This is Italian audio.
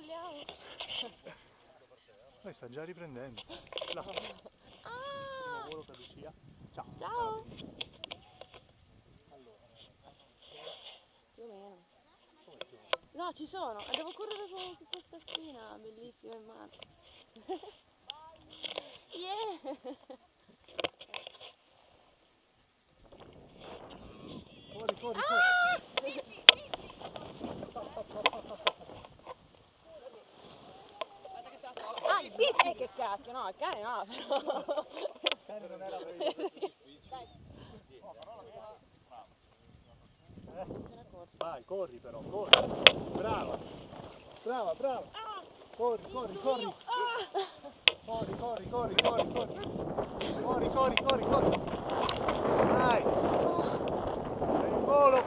Balliamo. Poi sta già riprendendo. Là. Primo volo per Lucia. Ciao. Ciao. Più o meno. No, ci sono. E devo correre con questa spina bellissima in mano. Yeah! Corri, corri, corri. Ah, il pizzo! Che cacchio, no, il cane no, però. Il cane non era preso. Vai, corri però, corri. Brava. Brava, brava. Corri, corri, corri. Corri, corri, corri, corri, corri. Corri, corri, corri, corri. Dai. Sei in volo.